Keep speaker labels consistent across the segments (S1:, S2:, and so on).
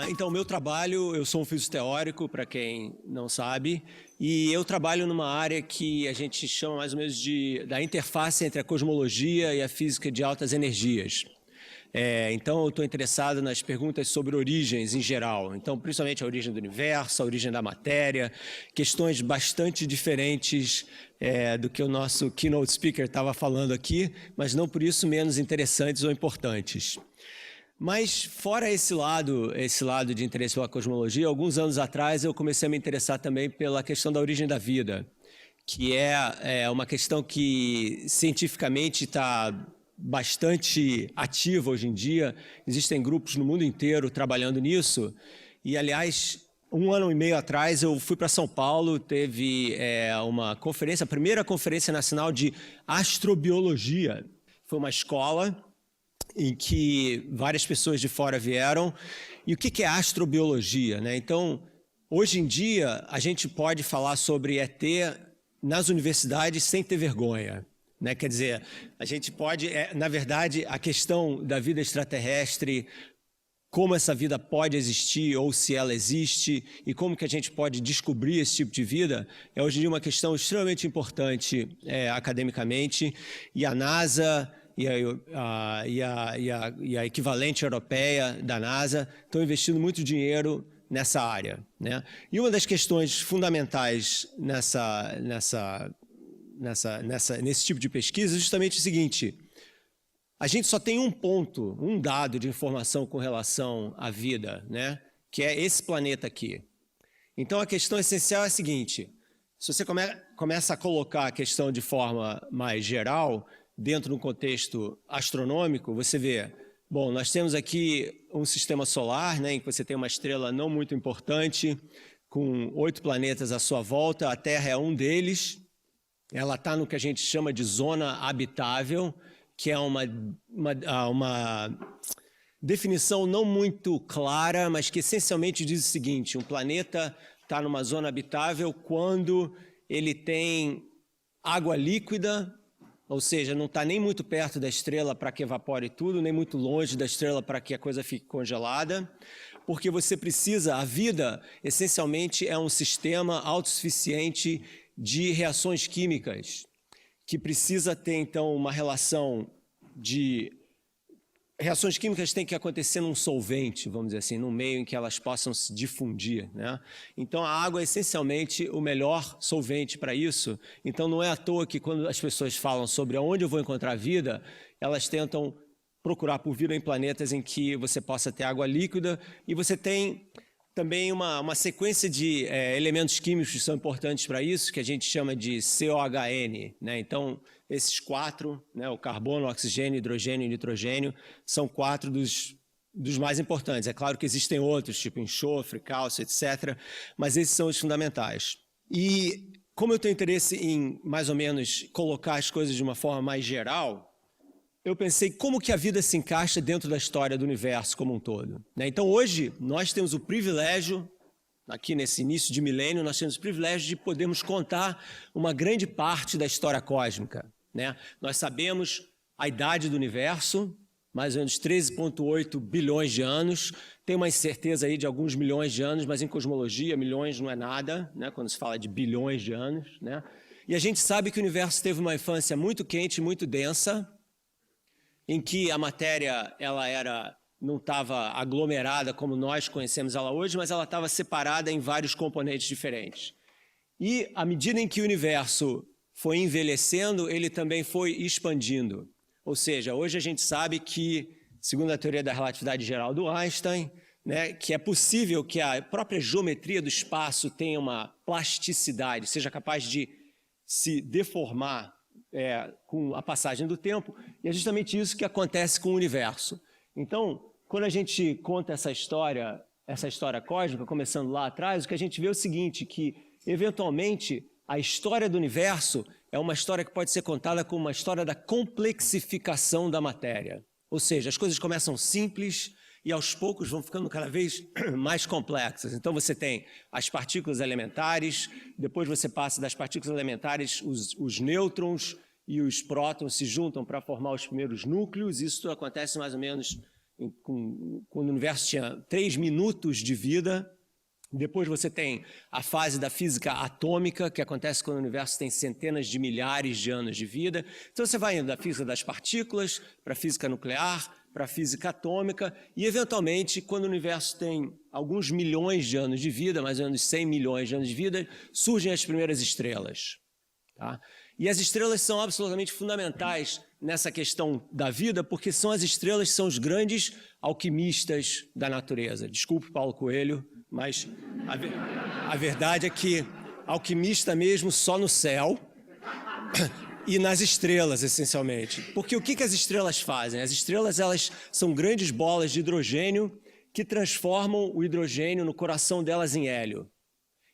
S1: Então, meu trabalho, eu sou um físico teórico, para quem não sabe, e eu trabalho numa área que a gente chama mais ou menos da interface entre a cosmologia e a física de altas energias. Então, eu estou interessado nas perguntas sobre origens em geral. Então, principalmente a origem do universo, a origem da matéria, questões bastante diferentes do que o nosso keynote speaker estava falando aqui, mas não por isso menos interessantes ou importantes. Mas, fora esse lado de interesse pela cosmologia, alguns anos atrás eu comecei a me interessar também pela questão da origem da vida, que é uma questão que cientificamente está bastante ativa hoje em dia. Existem grupos no mundo inteiro trabalhando nisso. E, aliás, 1 ano e meio atrás eu fui para São Paulo, teve uma conferência, a primeira conferência nacional de astrobiologia. Foi uma escola em que várias pessoas de fora vieram. E o que é astrobiologia, né? Então, hoje em dia, a gente pode falar sobre ET nas universidades sem ter vergonha, né? Quer dizer, a gente pode, na verdade, a questão da vida extraterrestre, como essa vida pode existir ou se ela existe e como que a gente pode descobrir esse tipo de vida, é hoje em dia uma questão extremamente importante academicamente, e a NASA e a equivalente europeia da NASA estão investindo muito dinheiro nessa área, né? E uma das questões fundamentais nesse tipo de pesquisa é justamente o seguinte: a gente só tem um dado de informação com relação à vida, né? Que é esse planeta aqui. Então a questão essencial é a seguinte: se você começa a colocar a questão de forma mais geral, dentro de um contexto astronômico, você vê, bom, nós temos aqui um sistema solar, né, em que você tem uma estrela não muito importante, com 8 planetas à sua volta, a Terra é um deles, ela está no que a gente chama de zona habitável, que é uma definição não muito clara, mas que essencialmente diz o seguinte: um planeta está numa zona habitável quando ele tem água líquida, ou seja, não está nem muito perto da estrela para que evapore tudo, nem muito longe da estrela para que a coisa fique congelada, porque você precisa, a vida essencialmente é um sistema autossuficiente de reações químicas, que precisa ter então uma relação de... Reações químicas têm que acontecer num solvente, vamos dizer assim, num meio em que elas possam se difundir, né? Então, a água é essencialmente o melhor solvente para isso. Então, não é à toa que quando as pessoas falam sobre onde eu vou encontrar vida, elas tentam procurar por vida em planetas em que você possa ter água líquida, e você tem também uma sequência de elementos químicos que são importantes para isso, que a gente chama de COHN, né? Então, esses 4, né, o carbono, o oxigênio, hidrogênio e nitrogênio, são 4 dos mais importantes. É claro que existem outros, tipo enxofre, cálcio, etc., mas esses são os fundamentais. E como eu tenho interesse em, mais ou menos, colocar as coisas de uma forma mais geral, eu pensei como que a vida se encaixa dentro da história do universo como um todo, né? Então, hoje, nós temos o privilégio, aqui nesse início de milênio, nós temos o privilégio de podermos contar uma grande parte da história cósmica, né? Nós sabemos a idade do universo, mais ou menos 13,8 bilhões de anos, tem uma incerteza aí de alguns milhões de anos, mas em cosmologia, milhões não é nada, né, quando se fala de bilhões de anos, né? E a gente sabe que o universo teve uma infância muito quente, muito densa, em que a matéria não estava aglomerada como nós conhecemos ela hoje, mas ela estava separada em vários componentes diferentes. E, à medida em que o universo foi envelhecendo, ele também foi expandindo. Ou seja, hoje a gente sabe que, segundo a teoria da relatividade geral do Einstein, né, que é possível que a própria geometria do espaço tenha uma plasticidade, seja capaz de se deformar com a passagem do tempo, e é justamente isso que acontece com o universo. Então, quando a gente conta essa história cósmica, começando lá atrás, o que a gente vê é o seguinte, que, eventualmente, a história do universo é uma história que pode ser contada como uma história da complexificação da matéria. Ou seja, as coisas começam simples e, aos poucos, vão ficando cada vez mais complexas. Então, você tem as partículas elementares, depois você passa das partículas elementares, os nêutrons e os prótons se juntam para formar os primeiros núcleos. Isso acontece mais ou menos quando o universo tinha 3 minutos de vida. Depois você tem a fase da física atômica, que acontece quando o universo tem centenas de milhares de anos de vida. Então você vai indo da física das partículas para a física nuclear, para a física atômica, e eventualmente, quando o universo tem alguns milhões de anos de vida, mais ou menos 100 milhões de anos de vida, surgem as primeiras estrelas. Tá? E as estrelas são absolutamente fundamentais nessa questão da vida, porque são as estrelas que são os grandes alquimistas da natureza. Desculpe, Paulo Coelho, mas a verdade é que alquimista mesmo só no céu e nas estrelas, essencialmente. Porque o que as estrelas fazem? As estrelas, elas são grandes bolas de hidrogênio que transformam o hidrogênio no coração delas em hélio.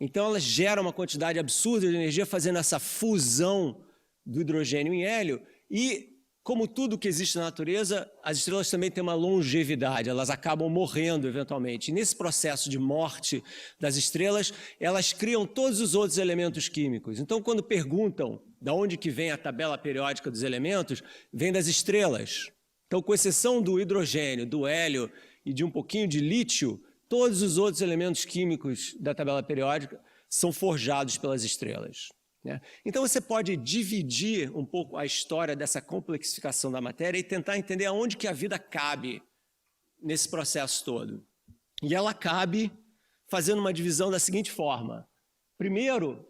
S1: Então, elas geram uma quantidade absurda de energia fazendo essa fusão do hidrogênio em hélio e, como tudo que existe na natureza, as estrelas também têm uma longevidade, elas acabam morrendo eventualmente. E nesse processo de morte das estrelas, elas criam todos os outros elementos químicos. Então, quando perguntam de onde que vem a tabela periódica dos elementos, vem das estrelas. Então, com exceção do hidrogênio, do hélio e de um pouquinho de lítio, todos os outros elementos químicos da tabela periódica são forjados pelas estrelas. Né? Então você pode dividir um pouco a história dessa complexificação da matéria e tentar entender aonde que a vida cabe nesse processo todo. E ela cabe fazendo uma divisão da seguinte forma. Primeiro,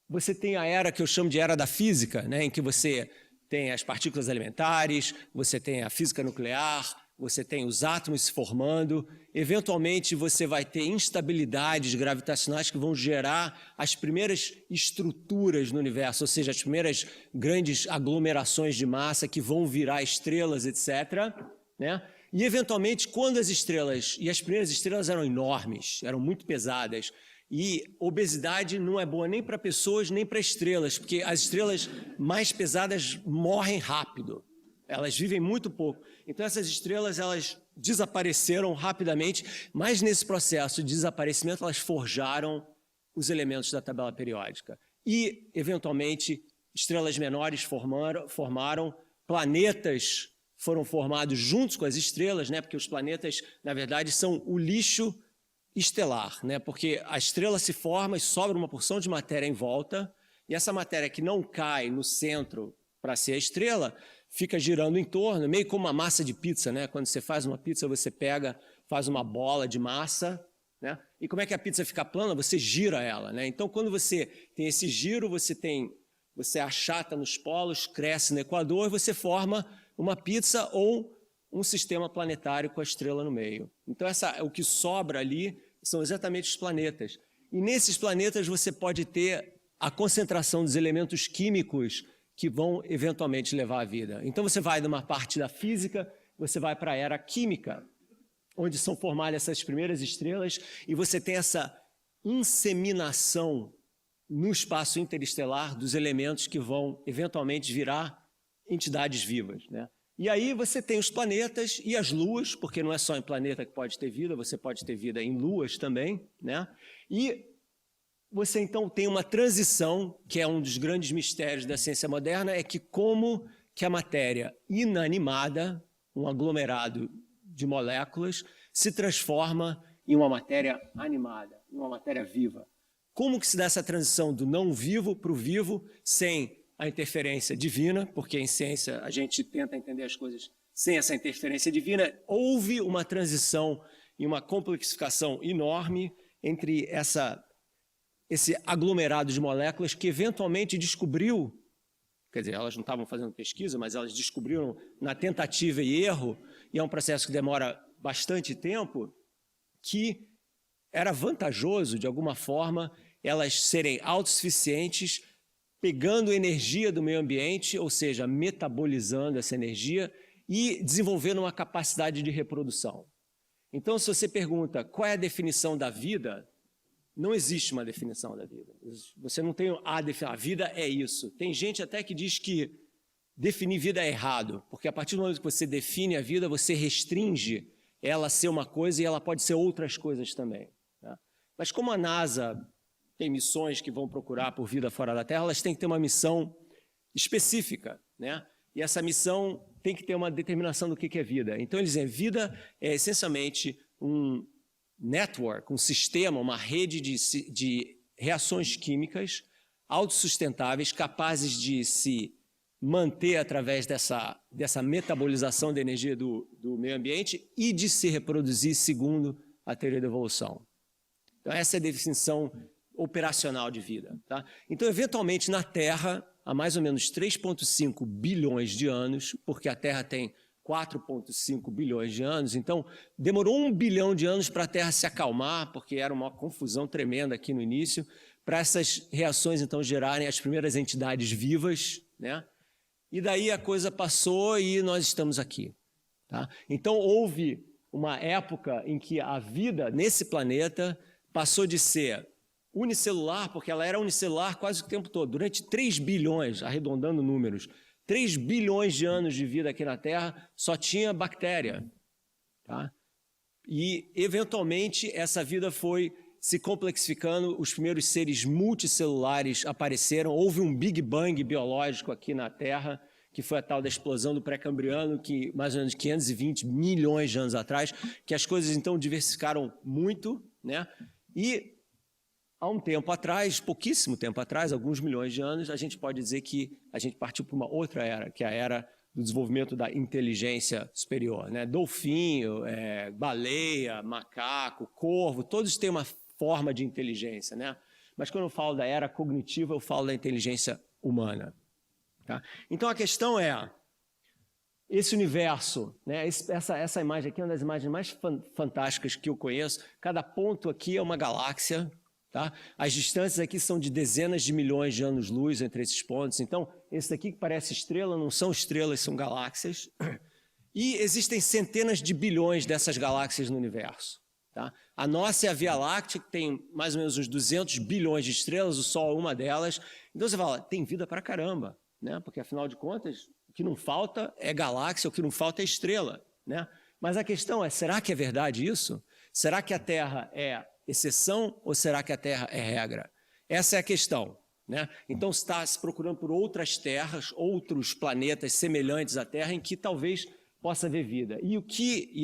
S1: você tem a era que eu chamo de era da física, né? Em que você tem as partículas elementares, você tem a física nuclear, você tem os átomos se formando, eventualmente você vai ter instabilidades gravitacionais que vão gerar as primeiras estruturas no universo, ou seja, as primeiras grandes aglomerações de massa que vão virar estrelas, etc. Né? E eventualmente, quando as estrelas, e as primeiras estrelas eram enormes, eram muito pesadas, e obesidade não é boa nem para pessoas nem para estrelas, porque as estrelas mais pesadas morrem rápido. Elas vivem muito pouco. Então, essas estrelas, elas desapareceram rapidamente, mas nesse processo de desaparecimento, elas forjaram os elementos da tabela periódica. E, eventualmente, estrelas menores formaram, planetas foram formados juntos com as estrelas, né? Porque os planetas, na verdade, são o lixo estelar, né? Porque a estrela se forma e sobra uma porção de matéria em volta, e essa matéria que não cai no centro para ser a estrela, fica girando em torno, meio como uma massa de pizza, né? Quando você faz uma pizza, você faz uma bola de massa, né? E como é que a pizza fica plana? Você gira ela, né? Então, quando você tem esse giro, você achata nos polos, cresce no equador, você forma uma pizza ou um sistema planetário com a estrela no meio. Então, o que sobra ali são exatamente os planetas. E nesses planetas você pode ter a concentração dos elementos químicos que vão eventualmente levar à vida. Então você vai de uma parte da física, você vai para a era química, onde são formadas essas primeiras estrelas, e você tem essa inseminação no espaço interestelar dos elementos que vão eventualmente virar entidades vivas, né? E aí você tem os planetas e as luas, porque não é só em planeta que pode ter vida, você pode ter vida em luas também, né? E você, então, tem uma transição, que é um dos grandes mistérios da ciência moderna, é que como que a matéria inanimada, um aglomerado de moléculas, se transforma em uma matéria animada, em uma matéria viva. Como que se dá essa transição do não vivo para o vivo sem a interferência divina, porque em ciência a gente tenta entender as coisas sem essa interferência divina. Houve uma transição e uma complexificação enorme entre esse aglomerado de moléculas que eventualmente descobriu, quer dizer, elas não estavam fazendo pesquisa, mas elas descobriram na tentativa e erro, e é um processo que demora bastante tempo, que era vantajoso, de alguma forma, elas serem autossuficientes, pegando energia do meio ambiente, ou seja, metabolizando essa energia e desenvolvendo uma capacidade de reprodução. Então, se você pergunta qual é a definição da vida, não existe uma definição da vida. Você não tem a definição. A vida é isso. Tem gente até que diz que definir vida é errado, porque a partir do momento que você define a vida, você restringe ela a ser uma coisa e ela pode ser outras coisas também. Tá? Mas como a NASA tem missões que vão procurar por vida fora da Terra, elas têm que ter uma missão específica, né? E essa missão tem que ter uma determinação do que é vida. Então, eles dizem, vida é essencialmente um network, um sistema, uma rede de reações químicas autossustentáveis, capazes de se manter através dessa metabolização da energia do meio ambiente e de se reproduzir segundo a teoria da evolução. Então, essa é a definição operacional de vida. Tá? Então, eventualmente, na Terra, há mais ou menos 3,5 bilhões de anos, porque a Terra tem 4,5 bilhões de anos, então demorou 1 bilhão de anos para a Terra se acalmar, porque era uma confusão tremenda aqui no início, para essas reações, então, gerarem as primeiras entidades vivas, né? E daí a coisa passou e nós estamos aqui. Tá? Então, houve uma época em que a vida nesse planeta passou de ser unicelular, porque ela era unicelular quase o tempo todo, durante 3 bilhões, arredondando números, 3 bilhões de anos de vida aqui na Terra, só tinha bactéria. Tá? E, eventualmente, essa vida foi se complexificando, os primeiros seres multicelulares apareceram, houve um Big Bang biológico aqui na Terra, que foi a tal da explosão do pré-cambriano, que mais ou menos 520 milhões de anos atrás, que as coisas então diversificaram muito, né? E há um tempo atrás, pouquíssimo tempo atrás, alguns milhões de anos, a gente pode dizer que a gente partiu para uma outra era, que é a era do desenvolvimento da inteligência superior, né? Golfinho, baleia, macaco, corvo, todos têm uma forma de inteligência, né? Mas quando eu falo da era cognitiva, eu falo da inteligência humana. Tá? Então a questão é, esse universo, né? Essa imagem aqui é uma das imagens mais fantásticas que eu conheço, cada ponto aqui é uma galáxia, tá? As distâncias aqui são de dezenas de milhões de anos-luz entre esses pontos, então esse daqui que parece estrela não são estrelas, são galáxias, e existem centenas de bilhões dessas galáxias no universo. Tá? A nossa é a Via Láctea, que tem mais ou menos uns 200 bilhões de estrelas, o Sol é uma delas. Então você fala, tem vida pra caramba, né? Porque afinal de contas, o que não falta é galáxia, o que não falta é estrela. Né? Mas a questão é, será que é verdade isso? Será que a Terra é exceção ou será que a Terra é regra? Essa é a questão. Né? Então está se procurando por outras terras, outros planetas semelhantes à Terra em que talvez possa haver vida. E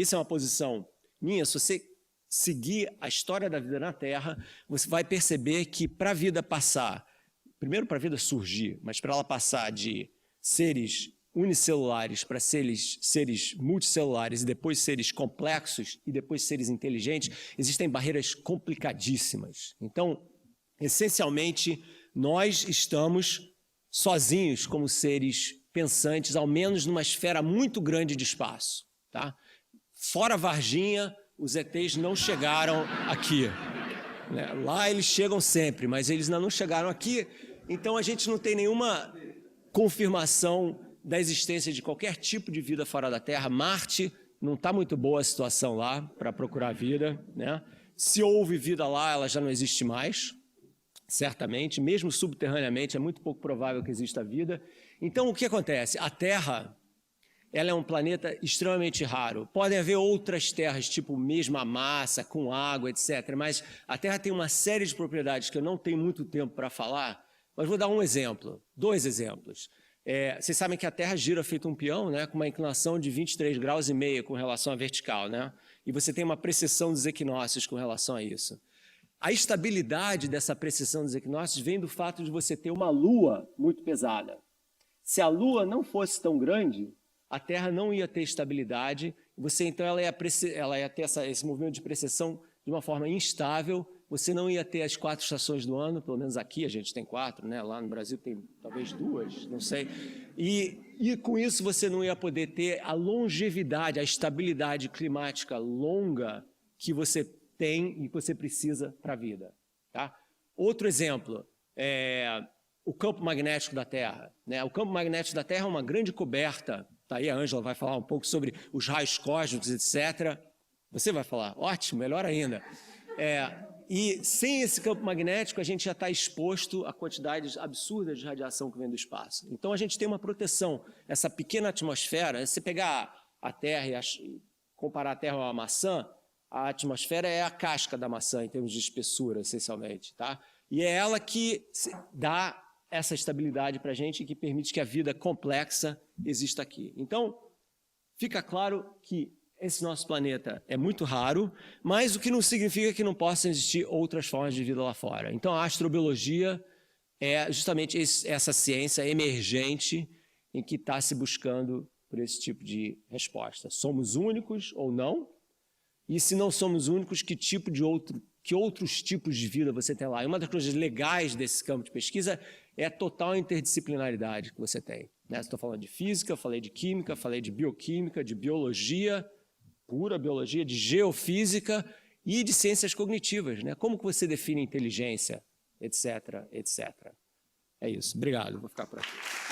S1: isso é uma posição minha, se você seguir a história da vida na Terra, você vai perceber que para a vida passar, primeiro para a vida surgir, mas para ela passar de seres unicelulares para seres multicelulares e depois seres complexos e depois seres inteligentes, existem barreiras complicadíssimas. Então, essencialmente, nós estamos sozinhos como seres pensantes, ao menos numa esfera muito grande de espaço. Tá? Fora Varginha, os ETs não chegaram aqui. Né? Lá eles chegam sempre, mas eles ainda não chegaram aqui, então a gente não tem nenhuma confirmação da existência de qualquer tipo de vida fora da Terra. Marte não está muito boa a situação lá para procurar vida. Né? Se houve vida lá, ela já não existe mais, certamente, mesmo subterraneamente, é muito pouco provável que exista vida. Então o que acontece? A Terra, ela é um planeta extremamente raro. Podem haver outras terras, tipo mesma massa, com água, etc. Mas a Terra tem uma série de propriedades que eu não tenho muito tempo para falar, mas vou dar um exemplo, 2 exemplos. Vocês sabem que a Terra gira feito um peão, né, com uma inclinação de 23,5 graus com relação à vertical. Né? E você tem uma precessão dos equinócios com relação a isso. A estabilidade dessa precessão dos equinócios vem do fato de você ter uma Lua muito pesada. Se a Lua não fosse tão grande, a Terra não ia ter estabilidade, então ela ia ter esse movimento de precessão de uma forma instável, você não ia ter as 4 estações do ano, pelo menos aqui a gente tem 4, né? Lá no Brasil tem talvez 2, não sei, e com isso você não ia poder ter a longevidade, a estabilidade climática longa que você tem e que você precisa para a vida. Tá? Outro exemplo, o campo magnético da Terra. Né? O campo magnético da Terra é uma grande coberta. Tá aí a Ângela vai falar um pouco sobre os raios cósmicos, etc. Você vai falar? Ótimo, melhor ainda. E sem esse campo magnético, a gente já está exposto a quantidades absurdas de radiação que vem do espaço. Então, a gente tem uma proteção. Essa pequena atmosfera, se você pegar a Terra e comparar a Terra a uma maçã, a atmosfera é a casca da maçã, em termos de espessura, essencialmente. Tá? E é ela que dá essa estabilidade para a gente e que permite que a vida complexa exista aqui. Então, fica claro que esse nosso planeta é muito raro, mas o que não significa que não possam existir outras formas de vida lá fora. Então, a astrobiologia é justamente essa ciência emergente em que está se buscando por esse tipo de resposta. Somos únicos ou não? E se não somos únicos, que outros tipos de vida você tem lá? E uma das coisas legais desse campo de pesquisa é a total interdisciplinaridade que você tem. Estou falando de física, falei de química, falei de bioquímica, de biologia, pura biologia, de geofísica e de ciências cognitivas. Como que você define inteligência, etc, etc. É isso. Obrigado. Vou ficar por aqui.